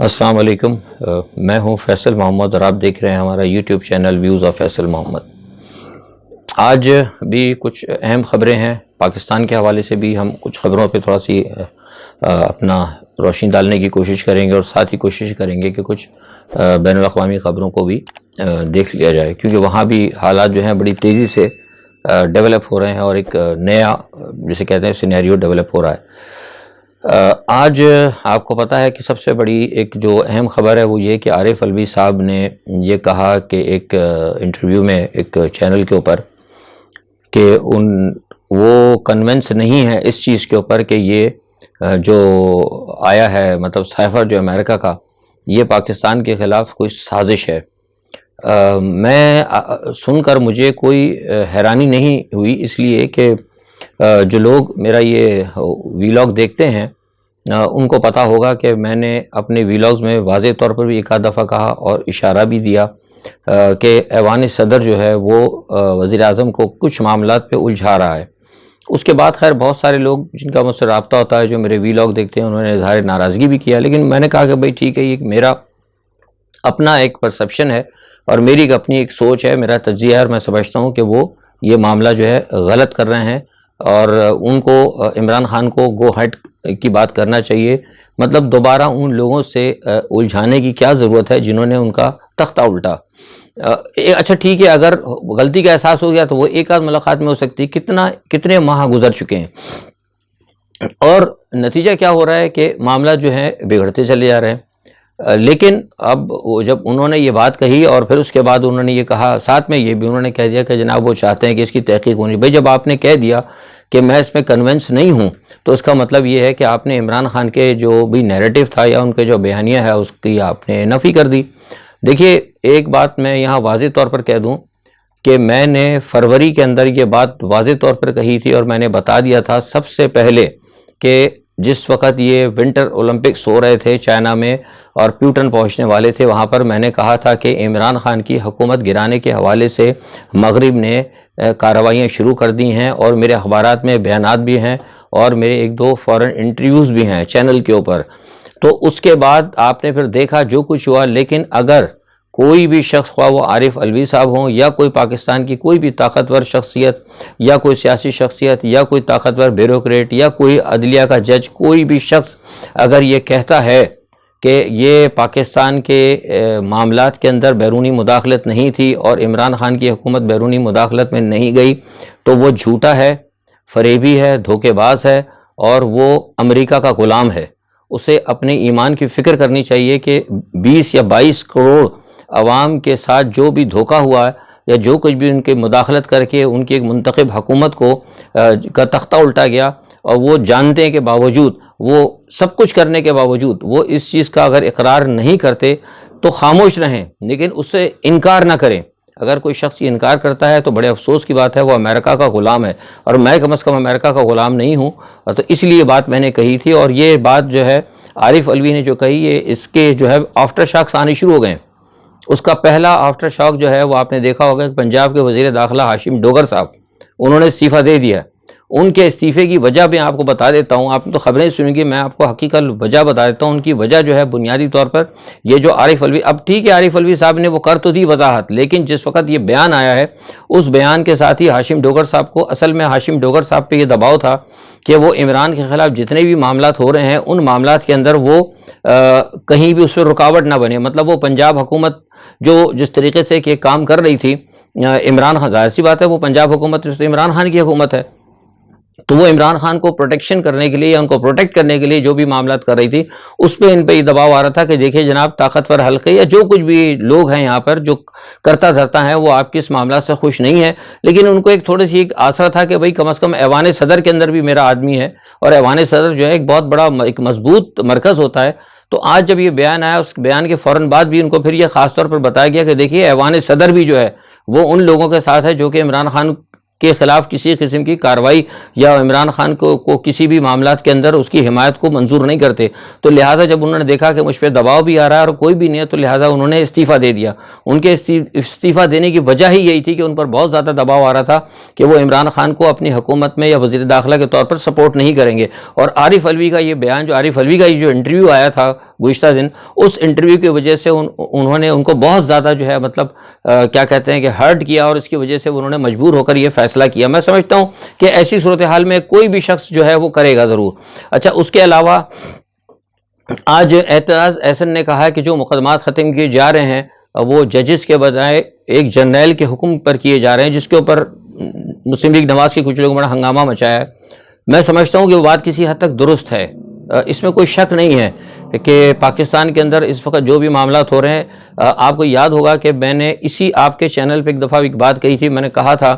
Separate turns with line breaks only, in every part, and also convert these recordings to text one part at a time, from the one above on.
السلام علیکم، میں ہوں فیصل محمد اور آپ دیکھ رہے ہیں ہمارا YouTube channel views of Faisal Muhammad. آج بھی کچھ اہم خبریں ہیں، پاکستان کے حوالے سے بھی ہم کچھ خبروں پہ تھوڑا سی اپنا روشنی ڈالنے کی کوشش کریں گے اور ساتھ ہی کوشش کریں گے کہ کچھ بین الاقوامی خبروں کو بھی دیکھ لیا جائے، کیونکہ وہاں بھی حالات جو ہیں بڑی تیزی سے ڈیولپ ہو رہے ہیں اور ایک نیا جسے کہتے ہیں سینیریو ڈیولپ ہو رہا ہے۔ آج آپ کو پتہ ہے کہ سب سے بڑی ایک جو اہم خبر ہے وہ یہ کہ عارف الوی صاحب نے یہ کہا کہ ایک انٹرویو میں ایک چینل کے اوپر کہ وہ کنونس نہیں ہے اس چیز کے اوپر کہ یہ جو آیا ہے مطلب سائفر جو امریکہ کا، یہ پاکستان کے خلاف کوئی سازش ہے۔ میں سن کر مجھے کوئی حیرانی نہیں ہوئی، اس لیے کہ جو لوگ میرا یہ ویلاگ دیکھتے ہیں ان کو پتہ ہوگا کہ میں نے اپنے ویلاگز میں واضح طور پر بھی ایک آدھ دفعہ کہا اور اشارہ بھی دیا کہ ایوان صدر جو ہے وہ وزیر اعظم کو کچھ معاملات پہ الجھا رہا ہے۔ اس کے بعد خیر بہت سارے لوگ جن کا مجھ سے رابطہ ہوتا ہے جو میرے ویلاگ دیکھتے ہیں انہوں نے اظہار ناراضگی بھی کیا، لیکن میں نے کہا کہ بھائی ٹھیک ہے، یہ میرا اپنا ایک پرسیپشن ہے اور میری اپنی ایک سوچ ہے، میرا تجزیہ ہے، اور میں سمجھتا ہوں کہ وہ یہ معاملہ جو ہے غلط کر رہے ہیں اور ان کو عمران خان کو گو ہیڈ کی بات کرنا چاہیے۔ مطلب دوبارہ ان لوگوں سے الجھانے کی کیا ضرورت ہے جنہوں نے ان کا تختہ الٹا۔ اچھا ٹھیک ہے، اگر غلطی کا احساس ہو گیا تو وہ ایک آدھ ملاقات میں ہو سکتی، کتنے ماہ گزر چکے ہیں اور نتیجہ کیا ہو رہا ہے کہ معاملہ جو ہے بگڑتے چلے جا رہے ہیں۔ لیکن اب جب انہوں نے یہ بات کہی اور پھر اس کے بعد انہوں نے یہ کہا، ساتھ میں یہ بھی انہوں نے کہہ دیا کہ جناب وہ چاہتے ہیں کہ اس کی تحقیق ہونی۔ بھائی جب آپ نے کہہ دیا کہ میں اس میں کنونس نہیں ہوں تو اس کا مطلب یہ ہے کہ آپ نے عمران خان کے جو بھی نیریٹو تھا یا ان کے جو بیانیہ ہے اس کی آپ نے نفی کر دی۔ دیکھیے ایک بات میں یہاں واضح طور پر کہہ دوں کہ میں نے فروری کے اندر یہ بات واضح طور پر کہی تھی اور میں نے بتا دیا تھا سب سے پہلے کہ جس وقت یہ ونٹر اولمپکس ہو رہے تھے چائنا میں اور پیوٹن پہنچنے والے تھے، وہاں پر میں نے کہا تھا کہ عمران خان کی حکومت گرانے کے حوالے سے مغرب نے کارروائیاں شروع کر دی ہیں اور میرے اخبارات میں بیانات بھی ہیں اور میرے ایک دو فورن انٹرویوز بھی ہیں چینل کے اوپر۔ تو اس کے بعد آپ نے پھر دیکھا جو کچھ ہوا، لیکن اگر کوئی بھی شخص، خواہ وہ عارف الوی صاحب ہوں یا کوئی پاکستان کی کوئی بھی طاقتور شخصیت یا کوئی سیاسی شخصیت یا کوئی طاقتور بیوروکریٹ یا کوئی عدلیہ کا جج، کوئی بھی شخص اگر یہ کہتا ہے کہ یہ پاکستان کے معاملات کے اندر بیرونی مداخلت نہیں تھی اور عمران خان کی حکومت بیرونی مداخلت میں نہیں گئی تو وہ جھوٹا ہے، فریبی ہے، دھوکے باز ہے اور وہ امریکہ کا غلام ہے۔ اسے اپنے ایمان کی فکر کرنی چاہیے کہ 20 یا 22 کروڑ عوام کے ساتھ جو بھی دھوکہ ہوا ہے یا جو کچھ بھی ان کے مداخلت کر کے ان کی ایک منتخب حکومت کا تختہ الٹا گیا، اور وہ جانتے ہیں کہ باوجود وہ سب کچھ کرنے کے باوجود وہ اس چیز کا اگر اقرار نہیں کرتے تو خاموش رہیں، لیکن اس سے انکار نہ کریں۔ اگر کوئی شخص یہ انکار کرتا ہے تو بڑے افسوس کی بات ہے، وہ امریکہ کا غلام ہے اور میں کم از کم امریکہ کا غلام نہیں ہوں، تو اس لیے بات میں نے کہی تھی۔ اور یہ بات جو ہے عارف الوی نے جو کہی ہے، اس کے جو ہے آفٹر شاکس آنے شروع ہو گئے ہیں۔ اس کا پہلا آفٹر شاک جو ہے وہ آپ نے دیکھا ہوگا کہ پنجاب کے وزیر داخلہ ہاشم ڈوگر صاحب، انہوں نے استعفیٰ دے دیا۔ ان کے استعفے کی وجہ میں آپ کو بتا دیتا ہوں، آپ نے تو خبریں سنیں گی، میں آپ کو حقیقت وجہ بتا دیتا ہوں۔ ان کی وجہ جو ہے بنیادی طور پر یہ جو عارف الوی، اب ٹھیک ہے عارف الوی صاحب نے وہ کر تو دی وضاحت، لیکن جس وقت یہ بیان آیا ہے اس بیان کے ساتھ ہی ہاشم ڈوگر صاحب کو، اصل میں ہاشم ڈوگر صاحب پہ یہ دباؤ تھا کہ وہ عمران کے خلاف جتنے بھی معاملات ہو رہے ہیں ان معاملات کے اندر وہ کہیں بھی اس پہ رکاوٹ نہ بنے۔ مطلب وہ پنجاب حکومت جو جس طریقے سے کہ کام کر رہی تھی عمران خان، ظاہر سی بات ہے وہ پنجاب حکومت عمران خان کی حکومت ہے، تو وہ عمران خان کو پروٹیکشن کرنے کے لیے یا ان کو پروٹیکٹ کرنے کے لیے جو بھی معاملات کر رہی تھی اس پہ ان پہ یہ دباؤ آ رہا تھا کہ دیکھیں جناب طاقتور حلقے یا جو کچھ بھی لوگ ہیں یہاں پر جو کرتا دھرتا ہیں وہ آپ کے اس معاملات سے خوش نہیں ہے، لیکن ان کو ایک تھوڑی سی ایک آسرا تھا کہ بھئی کم از کم ایوان صدر کے اندر بھی میرا آدمی ہے اور ایوان صدر جو ہے ایک بہت بڑا ایک مضبوط مرکز ہوتا ہے۔ تو آج جب یہ بیان آیا اس بیان کے فوراً بعد بھی ان کو پھر یہ خاص طور پر بتایا گیا کہ دیکھیے ایوان صدر بھی جو ہے وہ ان لوگوں کے ساتھ ہے جو کہ عمران خان کے خلاف کسی قسم کی کارروائی یا عمران خان کو کسی بھی معاملات کے اندر اس کی حمایت کو منظور نہیں کرتے. تو لہٰذا جب انہوں نے دیکھا کہ مجھ پہ دباؤ بھی آ رہا ہے اور کوئی بھی نہیں ہے، تو لہٰذا انہوں نے استعفیٰ دے دیا. ان کے استعفیٰ دینے کی وجہ ہی یہی تھی کہ ان پر بہت زیادہ دباؤ آ رہا تھا کہ وہ عمران خان کو اپنی حکومت میں یا وزیر داخلہ کے طور پر سپورٹ نہیں کریں گے. اور عارف علوی کا یہ بیان، جو عارف علوی کا یہ جو انٹرویو آیا تھا گزشتہ دن، اس انٹرویو کی وجہ سے انہوں نے ان کو بہت زیادہ جو ہے مطلب کیا کہتے ہیں کہ ہرٹ کیا، اور اس کی وجہ سے انہوں نے مجبور ہو کر یہ فیصلہ کیا. میں سمجھتا ہوں کہ ایسی صورتحال میں کوئی بھی شخص جو ہے وہ کرے گا ضرور. اچھا، اس کے علاوہ آج اعتراض احسن نے کہا کہ جو مقدمات ختم کیے جا رہے ہیں وہ ججز کے بجائے ایک جرنیل کے حکم پر کیے جا رہے ہیں، جس کے اوپر مسلم لیگ نواز کے کچھ لوگوں نے بڑا ہنگامہ مچایا ہے. میں سمجھتا ہوں کہ وہ بات کسی حد تک درست ہے. اس میں کوئی شک نہیں ہے کہ پاکستان کے اندر اس وقت جو بھی معاملات ہو رہے ہیں، آپ کو یاد ہوگا کہ میں نے اسی آپ کے چینل پہ ایک دفعہ ایک بات کہی تھی. میں نے کہا تھا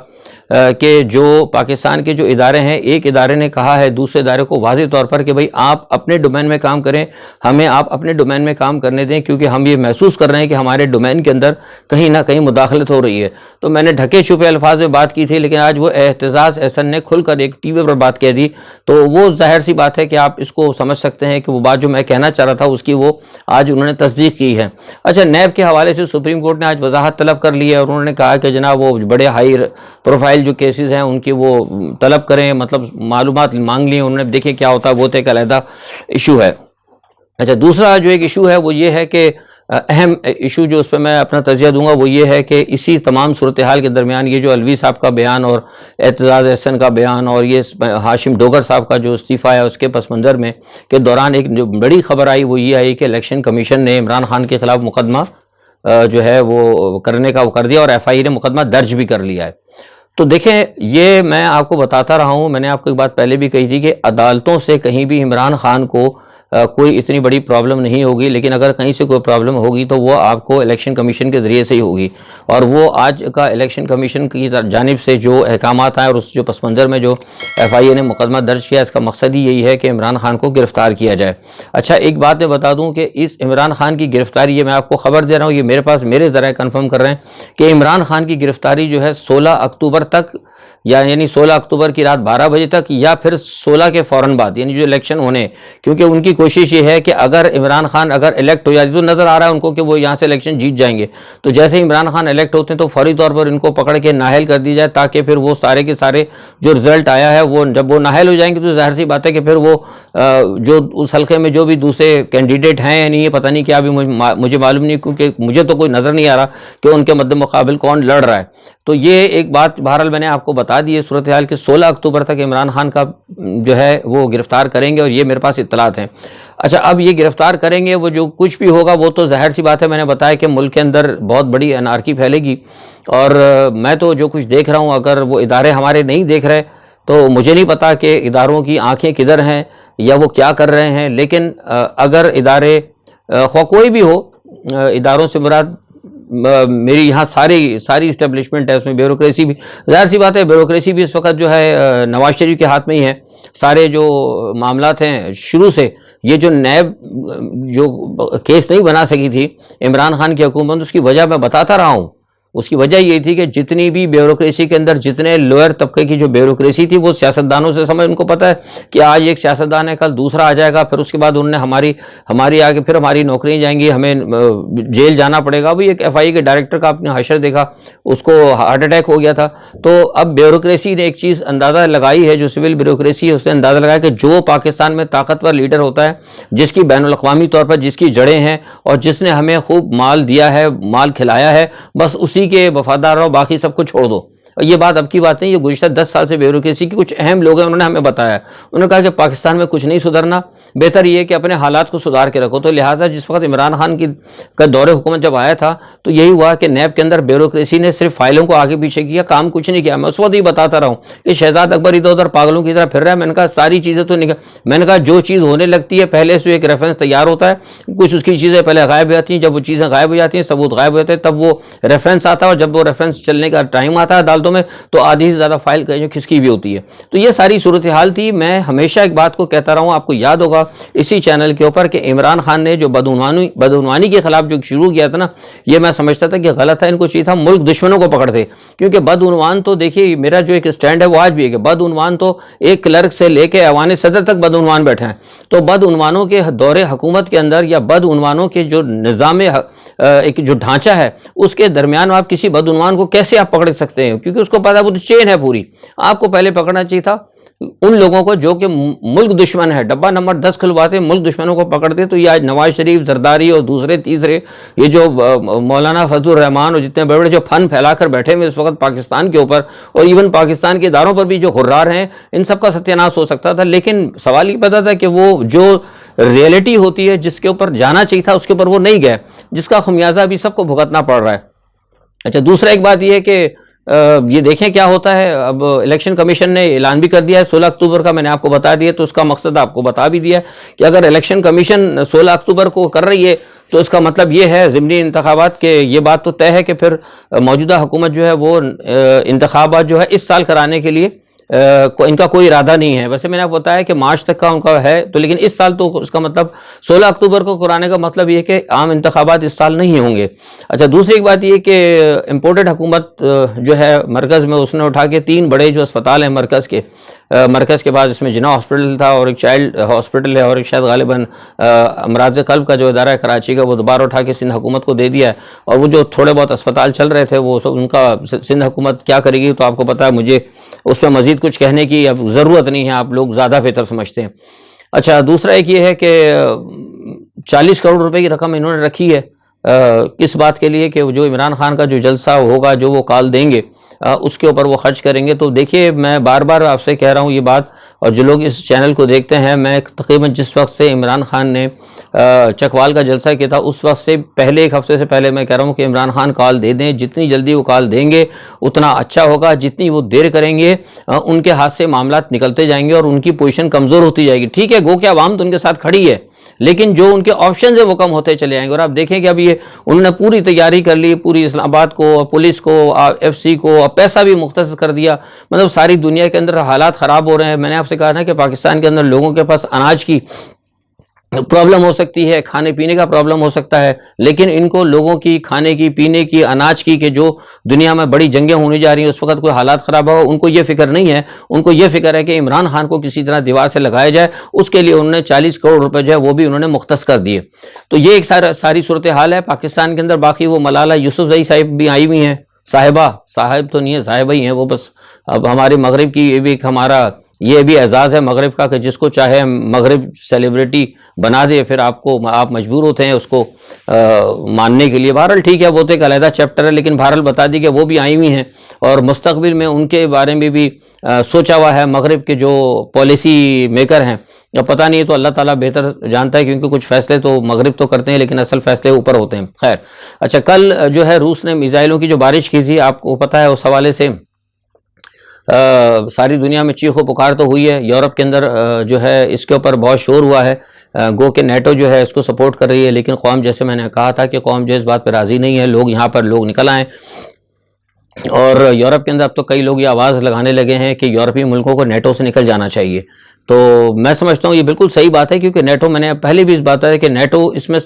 کہ جو پاکستان کے جو ادارے ہیں، ایک ادارے نے کہا ہے دوسرے ادارے کو واضح طور پر کہ بھئی آپ اپنے ڈومین میں کام کریں، ہمیں آپ اپنے ڈومین میں کام کرنے دیں، کیونکہ ہم یہ محسوس کر رہے ہیں کہ ہمارے ڈومین کے اندر کہیں نہ کہیں مداخلت ہو رہی ہے. تو میں نے ڈھکے چھپے الفاظ میں بات کی تھی، لیکن آج وہ اعتزاز احسن نے کھل کر ایک ٹی وی پر بات کہہ دی. تو وہ ظاہر سی بات ہے کہ آپ اس کو سمجھ سکتے ہیں کہ وہ بات جو میں کہنا چاہ رہا تھا اس کی وہ آج انہوں نے تصدیق کی ہے. اچھا، نیب کے حوالے سے سپریم کورٹ نے آج وضاحت طلب کر لی ہے، اور انہوں نے کہا کہ جناب وہ بڑے ہائی پروفائل جو کیسز ہیں ان کی وہ طلب کریں، مطلب معلومات مانگ لی انہوں نے، دیکھیں کیا ہوتا ہے. وہ تو ایک علیحدہ ایشو ہے. اچھا، دوسرا جو ایک ایشو ہے وہ یہ ہے کہ اہم ایشو جو اس پہ میں اپنا تجزیہ دوں گا وہ یہ ہے کہ اسی تمام صورتحال کے درمیان یہ جو علوی صاحب کا بیان اور اعتزاز احسن کا بیان اور یہ ہاشم ڈوگر صاحب کا جو استعفیٰ ہے اس کے پس منظر میں کے دوران ایک جو بڑی خبر آئی وہ یہ آئی کہ الیکشن کمیشن نے عمران خان کے خلاف مقدمہ جو ہے وہ کرنے کا وہ کر دیا، اور ایف آئی اے نے مقدمہ درج بھی کر لیا ہے. تو دیکھیں، یہ میں آپ کو بتاتا رہا ہوں، میں نے آپ کو ایک بات پہلے بھی کہی تھی کہ عدالتوں سے کہیں بھی عمران خان کو کوئی اتنی بڑی پرابلم نہیں ہوگی، لیکن اگر کہیں سے کوئی پرابلم ہوگی تو وہ آپ کو الیکشن کمیشن کے ذریعے سے ہی ہوگی. اور وہ آج کا الیکشن کمیشن کی جانب سے جو احکامات آئے اور اس جو پس منظر میں جو ایف آئی اے نے مقدمہ درج کیا، اس کا مقصد ہی یہی ہے کہ عمران خان کو گرفتار کیا جائے. اچھا، ایک بات میں بتا دوں کہ اس عمران خان کی گرفتاری، یہ میں آپ کو خبر دے رہا ہوں، یہ میرے پاس میرے ذرائع کنفرم کر رہے ہیں کہ عمران خان کی گرفتاری جو ہے 16 اکتوبر تک، یعنی 16 اکتوبر کی رات 12 بجے تک، یا پھر 16 کے فوراً بعد، یعنی جو الیکشن ہونے، کیونکہ ان کی کوشش یہ ہے کہ اگر عمران خان اگر الیکٹ ہو جاتی تو نظر آ رہا ہے ان کو کہ وہ یہاں سے الیکشن جیت جائیں گے، تو جیسے عمران خان الیکٹ ہوتے ہیں تو فوری طور پر ان کو پکڑ کے نااہل کر دی جائے، تاکہ پھر وہ سارے کے سارے جو رزلٹ آیا ہے وہ جب وہ نااہل ہو جائیں گے تو ظاہر سی بات ہے کہ پھر وہ جو اس حلقے میں جو بھی دوسرے کینڈیڈیٹ ہیں یا نہیں، یہ پتہ نہیں کیا، بھی مجھے معلوم نہیں، کیونکہ مجھے تو کوئی نظر نہیں آ رہا کہ ان کے مد مقابل کون لڑ رہا ہے. تو یہ ایک بات بہرحال میں نے آپ کو بتا دی ہے صورتحال کہ 16 اکتوبر تک عمران خان کا جو ہے وہ گرفتار کریں گے، اور یہ میرے پاس اطلاعات ہیں. اچھا، اب یہ گرفتار کریں گے، وہ جو کچھ بھی ہوگا وہ تو ظاہر سی بات ہے، میں نے بتایا کہ ملک کے اندر بہت بڑی انارکی پھیلے گی. اور میں تو جو کچھ دیکھ رہا ہوں، اگر وہ ادارے ہمارے نہیں دیکھ رہے تو مجھے نہیں پتا کہ اداروں کی آنکھیں کدھر ہیں یا وہ کیا کر رہے ہیں. لیکن اگر ادارے خواہ کوئی بھی ہو، اداروں سے مراد میری یہاں ساری اسٹیبلشمنٹ ہے، اس میں بیوروکریسی بھی ظاہر سی بات ہے، بیوروکریسی بھی اس وقت جو ہے نواز شریف کے ہاتھ میں ہی ہے. سارے جو معاملات ہیں شروع سے، یہ جو نیب جو کیس نہیں بنا سکی تھی عمران خان کی حکومت، اس کی وجہ میں بتاتا رہا ہوں. اس کی وجہ یہ تھی کہ جتنی بھی بیوروکریسی کے اندر جتنے لوئر طبقے کی جو بیوروکریسی تھی وہ سیاستدانوں سے ان کو پتہ ہے کہ آج ایک سیاستدان ہے، کل دوسرا آ جائے گا، پھر اس کے بعد انہوں نے ہماری آگے پھر ہماری نوکریاں جائیں گی، ہمیں جیل جانا پڑے گا. ابھی ایک ایف آئی اے کے ڈائریکٹر کا آپ نے حشر دیکھا، اس کو ہارٹ اٹیک ہو گیا تھا. تو اب بیوروکریسی نے ایک چیز اندازہ لگائی ہے، جو سول بیوروکریسی ہے اس نے اندازہ لگایا کہ جو پاکستان میں طاقتور لیڈر ہوتا ہے، جس کی بین الاقوامی طور پر جس کی جڑیں ہیں اور جس نے ہمیں خوب مال دیا ہے، مال کھلایا ہے، بس اسی کے وفادار رہو، باقی سب کو چھوڑ دو. یہ بات اب کی بات نہیں، یہ گزشتہ 10 سال سے بیوروکریسی کی کچھ اہم لوگ ہیں، انہوں نے ہمیں بتایا. انہوں نے کہا کہ پاکستان میں کچھ نہیں سدھرنا، بہتر یہ ہے کہ اپنے حالات کو سدھار کے رکھو. تو لہٰذا جس وقت عمران خان کا دور حکومت جب آیا تھا تو یہی ہوا کہ نیب کے اندر بیوروکریسی نے صرف فائلوں کو آگے پیچھے کیا، کام کچھ نہیں کیا. میں اس وقت ہی بتاتا رہا ہوں کہ شہزاد اکبر ادھر ادھر پاگلوں کی طرح پھر رہا ہے. میں نے کہا ساری چیزیں تو میں نے کہا جو چیز ہونے لگتی ہے پہلے سے ایک ریفرنس تیار ہوتا ہے، کچھ اس کی چیزیں پہلے غائب ہو جاتی ہیں، جب وہ چیزیں غائب ہو جاتی ہیں، ثبوت غائب ہو جاتے ہیں، تب وہ ریفرنس آتا ہے، اور جب وہ ریفرنس چلنے کا ٹائم آتا ہے عدالتوں حکومتوں میں تو آدھی سے زیادہ فائل جو کھسکی بھی ہوتی ہے. تو یہ ساری صورتحال تھی. میں ہمیشہ ایک بات کو کہتا رہا ہوں, آپ کو یاد ہوگا اسی چینل کے اوپر, کہ عمران خان نے جو بدعنوانی کے خلاف جو شروع کیا تھا نا, یہ میں سمجھتا تھا کہ غلط ہے. ان کو چاہیے تھا ملک دشمنوں کو پکڑتے, کیونکہ بدعنوان تو دیکھیے میرا جو ایک سٹینڈ ہے وہ آج بھی ہے کہ بدعنوان تو ایک کلرک سے لے کے ایوان صدر تک بدعنوان بیٹھے ہیں. تو بدعنوانوں کے دور حکومت کے اندر یا بدعنوانوں کے جو نظام ایک جو ڈھانچہ ہے اس کے درمیان آپ کسی بدعنوان کو کیسے آپ پکڑ سکتے ہیں, کیونکہ اس کو پتہ ہے وہ تو چین ہے پوری. آپ کو پہلے پکڑنا چاہیے تھا ان لوگوں کو جو کہ ملک دشمن ہے, ڈبہ نمبر 10 کھلواتے ملک دشمنوں کو پکڑتے. تو یہ آج نواز شریف, زرداری اور دوسرے تیسرے یہ جو مولانا فضل الرحمان اور جتنے بڑے بڑے جو فن پھیلا کر بیٹھے ہوئے اس وقت پاکستان کے اوپر, اور ایون پاکستان کے اداروں پر بھی جو حرار ہیں, ان سب کا ستیہ ناش ہو سکتا تھا. لیکن سوال یہ پتا تھا کہ وہ جو ریئلٹی ہوتی ہے جس کے اوپر جانا چاہیے تھا اس کے اوپر وہ نہیں گئے, جس کا خمیازہ ابھی سب کو بھگتنا پڑ رہا ہے. اچھا, دوسرا ایک بات یہ ہے کہ یہ دیکھیں کیا ہوتا ہے. اب الیکشن کمیشن نے اعلان بھی کر دیا ہے 16 اکتوبر کا, میں نے آپ کو بتا دیا, تو اس کا مقصد آپ کو بتا بھی دیا کہ اگر الیکشن کمیشن 16 اکتوبر کو کر رہی ہے تو اس کا مطلب یہ ہے ضمنی انتخابات کے, یہ بات تو طے ہے کہ پھر موجودہ حکومت جو ہے وہ انتخابات جو ہے اس سال کرانے کے لیے ان کا کوئی ارادہ نہیں ہے. ویسے میں نے آپ کو بتایا کہ مارچ تک کا ان کا ہے, تو لیکن اس سال تو اس کا مطلب 16 اکتوبر کو کرانے کا مطلب یہ ہے کہ عام انتخابات اس سال نہیں ہوں گے. اچھا, دوسری ایک بات یہ کہ امپورٹڈ حکومت جو ہے مرکز میں, اس نے اٹھا کے 3 بڑے جو اسپتال ہیں مرکز کے بعد, اس میں جناح ہاسپٹل تھا اور ایک چائلڈ ہاسپٹل ہے اور ایک شاید غالباً امراض قلب کا جو ادارہ ہے کراچی کا, وہ دوبارہ اٹھا کے سندھ حکومت کو دے دیا ہے. اور وہ جو تھوڑے بہت اسپتال چل رہے تھے وہ ان کا سندھ حکومت کیا کرے گی تو آپ کو پتہ ہے, مجھے اس میں مزید کچھ کہنے کی اب ضرورت نہیں ہے, آپ لوگ زیادہ بہتر سمجھتے ہیں. اچھا, دوسرا ایک یہ ہے کہ 40 کروڑ روپے کی رقم انہوں نے رکھی ہے کس بات کے لیے, کہ جو عمران خان کا جو جلسہ ہوگا, جو وہ کال دیں گے اس کے اوپر وہ خرچ کریں گے. تو دیکھیے میں بار بار آپ سے کہہ رہا ہوں یہ بات, اور جو لوگ اس چینل کو دیکھتے ہیں, میں تقریباً جس وقت سے عمران خان نے چکوال کا جلسہ کیا تھا اس وقت سے پہلے, ایک ہفتے سے پہلے میں کہہ رہا ہوں کہ عمران خان کال دے دیں, جتنی جلدی وہ کال دیں گے اتنا اچھا ہوگا. جتنی وہ دیر کریں گے ان کے ہاتھ سے معاملات نکلتے جائیں گے اور ان کی پوزیشن کمزور ہوتی جائے گی. ٹھیک ہے, گو کہ عوام تو ان کے ساتھ کھڑی ہے, لیکن جو ان کے آپشنز ہیں وہ کم ہوتے چلے جائیں گے. اور آپ دیکھیں کہ اب یہ انہوں نے پوری تیاری کر لی, پوری اسلام آباد کو, پولیس کو, ایف سی کو, پیسہ بھی مختص کر دیا. مطلب ساری دنیا کے اندر حالات خراب ہو رہے ہیں. میں نے آپ سے کہا تھا کہ پاکستان کے اندر لوگوں کے پاس اناج کی پرابلم ہو سکتی ہے, کھانے پینے کا پرابلم ہو سکتا ہے, لیکن ان کو لوگوں کی کھانے کی, پینے کی, اناج کی, کہ جو دنیا میں بڑی جنگیں ہونے جا رہی ہیں اس وقت کوئی حالات خراب ہو, ان کو یہ فکر نہیں ہے. ان کو یہ فکر ہے کہ عمران خان کو کسی طرح دیوار سے لگایا جائے. اس کے لیے انہوں نے 40 کروڑ روپے جو ہے وہ بھی انہوں نے مختص کر دیے. تو یہ ایک ساری صورتحال ہے پاکستان کے اندر. باقی وہ ملالہ یوسفزئی صاحب بھی آئی ہوئی ہیں, صاحب تو نہیں ہے, صاحبہ ہی ہیں وہ بس. اب ہمارے مغرب کی یہ بھی ایک ہمارا یہ بھی اعزاز ہے مغرب کا, کہ جس کو چاہے مغرب سیلیبریٹی بنا دے, پھر آپ مجبور ہوتے ہیں اس کو ماننے کے لیے. بہرحال ٹھیک ہے, وہ تو ایک علیحدہ چیپٹر ہے, لیکن بہرحال بتا دی کہ وہ بھی آئی ہوئی ہیں اور مستقبل میں ان کے بارے میں بھی سوچا ہوا ہے مغرب کے جو پالیسی میکر ہیں. اب پتہ نہیں, تو اللہ تعالیٰ بہتر جانتا ہے, کیونکہ کچھ فیصلے تو مغرب تو کرتے ہیں لیکن اصل فیصلے اوپر ہوتے ہیں. خیر, اچھا, کل جو ہے روس نے میزائلوں کی جو بارش کی تھی, آپ کو پتہ ہے اس حوالے سے ساری دنیا میں چیخ و پکار تو ہوئی ہے. یورپ کے اندر جو ہے اس کے اوپر بہت شور ہوا ہے, گو کہ نیٹو جو ہے اس کو سپورٹ کر رہی ہے, لیکن قوم, جیسے میں نے کہا تھا کہ قوم جو اس بات پہ راضی نہیں ہے. یہاں پر لوگ نکل آئیں, اور یورپ کے اندر اب تو کئی لوگ یہ آواز لگانے لگے ہیں کہ یورپی ملکوں کو نیٹو سے نکل جانا چاہیے. تو میں سمجھتا ہوں یہ بالکل صحیح بات ہے, کیونکہ نیٹو, میں نے پہلے بھی اس بات ہے کہ نیٹو اس میں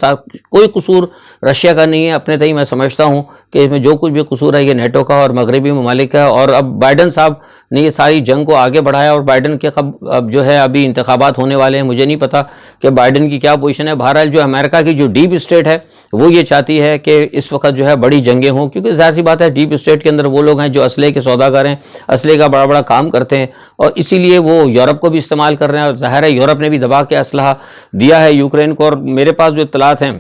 کوئی قصور رشیا کا نہیں ہے. اپنے تئیں میں سمجھتا ہوں کہ اس میں جو کچھ بھی قصور ہے یہ نیٹو کا اور مغربی ممالک کا. اور اب بائیڈن صاحب نے یہ ساری جنگ کو آگے بڑھایا, اور بائیڈن کے اب جو ہے ابھی انتخابات ہونے والے ہیں. مجھے نہیں پتا کہ بائیڈن کی کیا پوزیشن ہے. بہرحال جو امریکہ کی جو ڈیپ اسٹیٹ ہے وہ یہ چاہتی ہے کہ اس وقت جو ہے بڑی جنگیں ہوں, کیونکہ ظاہر سی بات ہے ڈیپ اسٹیٹ کے اندر وہ لوگ ہیں جو اسلحے کے سوداگر ہیں, اسلحے کا بڑا بڑا کام کرتے ہیں, اور اسی لیے وہ یورپ کو بھی استعمال کر رہے ہیں. اور ظاہر ہے یورپ نے بھی دبا کے اسلحہ دیا ہے یوکرین کو, اور میرے پاس جو اطلاعات ہیں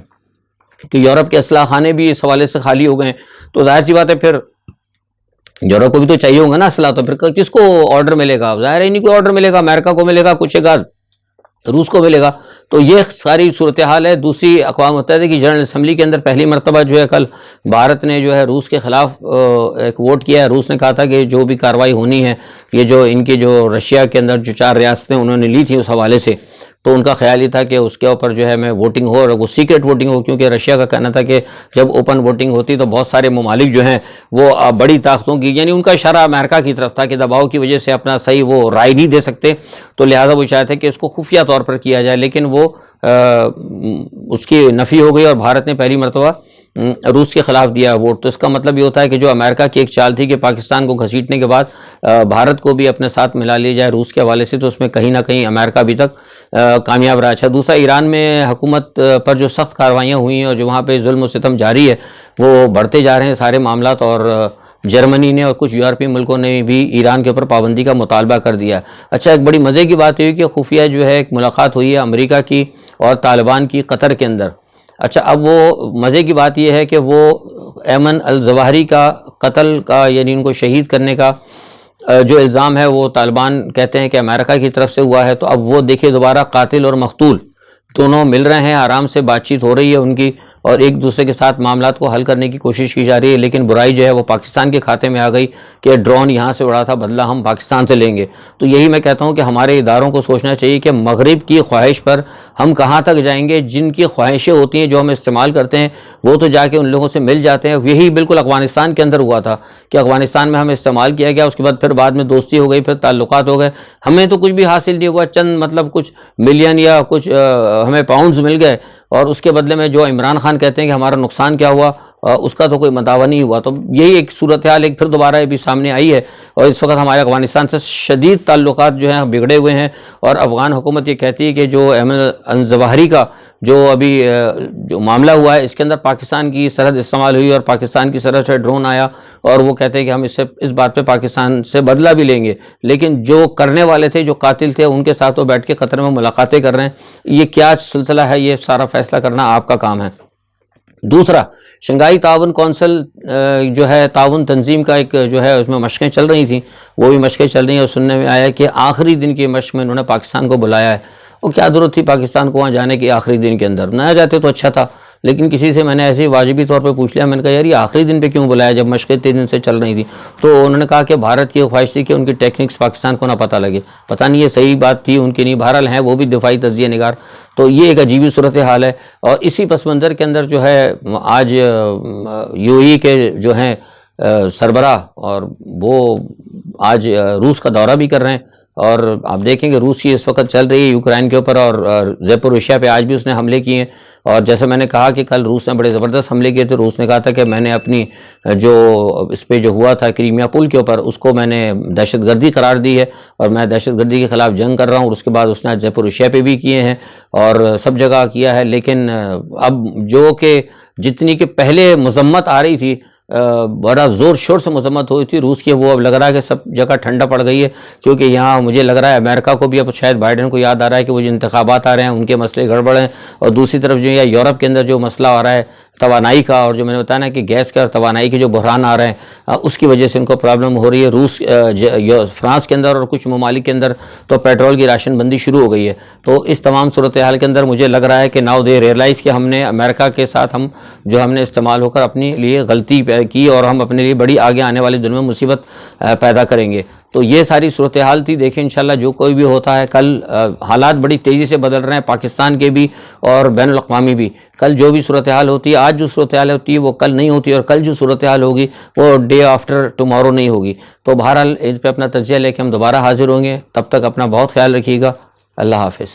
کہ یورپ کے اسلحہ خانے بھی اس حوالے سے خالی ہو گئے ہیں. تو ظاہر سی بات ہے پھر یورپ کو بھی تو چاہیے ہوگا نا اسلحہ, تو پھر کس کو آرڈر ملے گا؟ ظاہر ہے نہیں کوئی آرڈر ملے گا, امریکہ کو ملے گا کچھ, ایک آدھ روس کو ملے گا. تو یہ ساری صورتحال ہے. دوسری, اقوام متحدہ کی جنرل اسمبلی کے اندر پہلی مرتبہ جو ہے کل بھارت نے جو ہے روس کے خلاف ایک ووٹ کیا ہے. روس نے کہا تھا کہ جو بھی کارروائی ہونی ہے, یہ جو ان کے جو رشیا کے اندر جو 4 ریاستیں انہوں نے لی تھیں اس حوالے سے, تو ان کا خیال یہ تھا کہ اس کے اوپر جو ہے میں ووٹنگ ہو، اور وہ سیکرٹ ووٹنگ ہو، کیونکہ رشیا کا کہنا تھا کہ جب اوپن ووٹنگ ہوتی تو بہت سارے ممالک جو ہیں وہ بڑی طاقتوں کی، یعنی ان کا اشارہ امریکا کی طرف تھا کہ دباؤ کی وجہ سے اپنا صحیح وہ رائے نہیں دے سکتے، تو لہٰذا وہ چاہتے کہ اس کو خفیہ طور پر کیا جائے، لیکن وہ اس کی نفی ہو گئی اور بھارت نے پہلی مرتبہ روس کے خلاف دیا ووٹ۔ تو اس کا مطلب یہ ہوتا ہے کہ جو امریکہ کی ایک چال تھی کہ پاکستان کو گھسیٹنے کے بعد بھارت کو بھی اپنے ساتھ ملا لیا جائے روس کے حوالے سے، تو اس میں کہیں نہ کہیں امریکہ ابھی تک کامیاب رہا۔ اچھا، دوسرا ایران میں حکومت پر جو سخت کارروائیاں ہوئی ہیں اور جو وہاں پہ ظلم و ستم جاری ہے وہ بڑھتے جا رہے ہیں سارے معاملات، اور جرمنی نے اور کچھ یورپی ملکوں نے بھی ایران کے اوپر پابندی کا مطالبہ کر دیا۔ اچھا، ایک بڑی مزے کی بات یہ کہ خفیہ جو ہے ایک ملاقات ہوئی ہے امریکہ کی اور طالبان کی قطر کے اندر۔ اچھا، اب وہ مزے کی بات یہ ہے کہ وہ ایمن الظواہری کا قتل کا، یعنی ان کو شہید کرنے کا جو الزام ہے وہ طالبان کہتے ہیں کہ امریکہ کی طرف سے ہوا ہے، تو اب وہ دیکھیں دوبارہ قاتل اور مقتول دونوں مل رہے ہیں، آرام سے بات چیت ہو رہی ہے ان کی، اور ایک دوسرے کے ساتھ معاملات کو حل کرنے کی کوشش کی جا رہی ہے، لیکن برائی جو ہے وہ پاکستان کے کھاتے میں آ گئی کہ ڈرون یہاں سے اڑا تھا، بدلہ ہم پاکستان سے لیں گے۔ تو یہی میں کہتا ہوں کہ ہمارے اداروں کو سوچنا چاہیے کہ مغرب کی خواہش پر ہم کہاں تک جائیں گے، جن کی خواہشیں ہوتی ہیں جو ہم استعمال کرتے ہیں وہ تو جا کے ان لوگوں سے مل جاتے ہیں۔ یہی بالکل افغانستان کے اندر ہوا تھا کہ افغانستان میں ہمیں استعمال کیا گیا، اس کے بعد پھر بعد میں دوستی ہو گئی، پھر تعلقات ہو گئے، ہمیں تو کچھ بھی حاصل نہیں ہوا، چند مطلب کچھ ملین یا کچھ ہمیں پاؤنڈز مل گئے، اور اس کے بدلے میں جو عمران خان کہتے ہیں کہ ہمارا نقصان کیا ہوا، اس کا تو کوئی مداوع نہیں ہوا۔ تو یہی ایک صورتحال ایک پھر دوبارہ بھی سامنے آئی ہے، اور اس وقت ہمارے افغانستان سے شدید تعلقات جو ہیں بگڑے ہوئے ہیں، اور افغان حکومت یہ کہتی ہے کہ جو ایمن الظواہری کا جو ابھی جو معاملہ ہوا ہے اس کے اندر پاکستان کی سرحد استعمال ہوئی اور پاکستان کی سرحد سے ڈرون آیا، اور وہ کہتے ہیں کہ ہم اس بات پہ پاکستان سے بدلہ بھی لیں گے، لیکن جو کرنے والے تھے، جو قاتل تھے، ان کے ساتھ وہ بیٹھ کے قطر میں ملاقاتیں کر رہے ہیں۔ یہ کیا سلسلہ ہے، یہ سارا فیصلہ کرنا آپ کا کام ہے۔ دوسرا، شنگھائی تعاون کونسل جو ہے تعاون تنظیم کا ایک جو ہے اس میں مشقیں چل رہی تھیں، وہ بھی مشقیں چل رہی ہیں، اور سننے میں آیا کہ آخری دن کی مشق میں انہوں نے پاکستان کو بلایا ہے۔ اور کیا ضرورت تھی پاکستان کو وہاں جانے کی آخری دن کے اندر؟ نہ جاتے تو اچھا تھا، لیکن کسی سے میں نے ایسے واجبی طور پہ پوچھ لیا، میں نے کہا یار یہ آخری دن پہ کیوں بلایا جب مشقیں 3 دن سے چل رہی تھی؟ تو انہوں نے کہا کہ بھارت کی خواہش تھی کہ ان کی ٹیکنکس پاکستان کو نہ پتہ لگے۔ پتہ نہیں یہ صحیح بات تھی ان کی نہیں، بہرحال ہیں وہ بھی دفاعی تجزیہ نگار۔ تو یہ ایک عجیبی صورتحال ہے، اور اسی پس منظر کے اندر جو ہے آج UAE کے جو ہیں سربراہ، اور وہ آج روس کا دورہ بھی کر رہے ہیں، اور آپ دیکھیں کہ روس کی اس وقت چل رہی ہے یوکرائن کے اوپر، اور زیپوروشیا پہ آج بھی اس نے حملے کیے ہیں۔ اور جیسے میں نے کہا کہ کل روس نے بڑے زبردست حملے کیے تھے، روس نے کہا تھا کہ میں نے اپنی جو اس پہ جو ہوا تھا کریمیا پل کے اوپر، اس کو میں نے دہشت گردی قرار دی ہے، اور میں دہشت گردی کے خلاف جنگ کر رہا ہوں، اور اس کے بعد اس نے آج زیپوروشیا پہ بھی کیے ہیں اور سب جگہ کیا ہے۔ لیکن اب جو کہ جتنی کہ پہلے مذمت آ رہی تھی، بڑا زور شور سے مذمت ہوئی تھی روس کی، وہ اب لگ رہا ہے کہ سب جگہ ٹھنڈا پڑ گئی ہے، کیونکہ یہاں مجھے لگ رہا ہے امریکہ کو بھی اب شاید بائیڈن کو یاد آ رہا ہے کہ وہ جو انتخابات آ رہے ہیں ان کے مسئلے گڑبڑ ہیں، اور دوسری طرف جو ہے یورپ کے اندر جو مسئلہ آ رہا ہے توانائی کا، اور جو میں نے بتایا نا کہ گیس کے اور توانائی کے جو بحران آ رہے ہیں اس کی وجہ سے ان کو پرابلم ہو رہی ہے۔ روس فرانس کے اندر اور کچھ ممالک کے اندر تو پیٹرول کی راشن بندی شروع ہو گئی ہے۔ تو اس تمام صورتحال کے اندر مجھے لگ رہا ہے کہ ناؤ دے ریئلائز کہ ہم نے امریکہ کے ساتھ ہم نے استعمال ہو کر اپنے لیے غلطی کی، اور ہم اپنے لیے بڑی آگے آنے والی دنوں میں مصیبت پیدا کریں گے۔ تو یہ ساری صورتحال تھی۔ دیکھیں انشاءاللہ جو کوئی بھی ہوتا ہے، کل حالات بڑی تیزی سے بدل رہے ہیں، پاکستان کے بھی اور بین الاقوامی بھی۔ کل جو بھی صورتحال ہوتی ہے، آج جو صورتحال ہوتی ہے وہ کل نہیں ہوتی، اور کل جو صورتحال ہوگی وہ ڈے آفٹر ٹمارو نہیں ہوگی۔ تو بہرحال اس پہ اپنا تجزیہ لے کے ہم دوبارہ حاضر ہوں گے، تب تک اپنا بہت خیال رکھیے گا۔ اللہ حافظ۔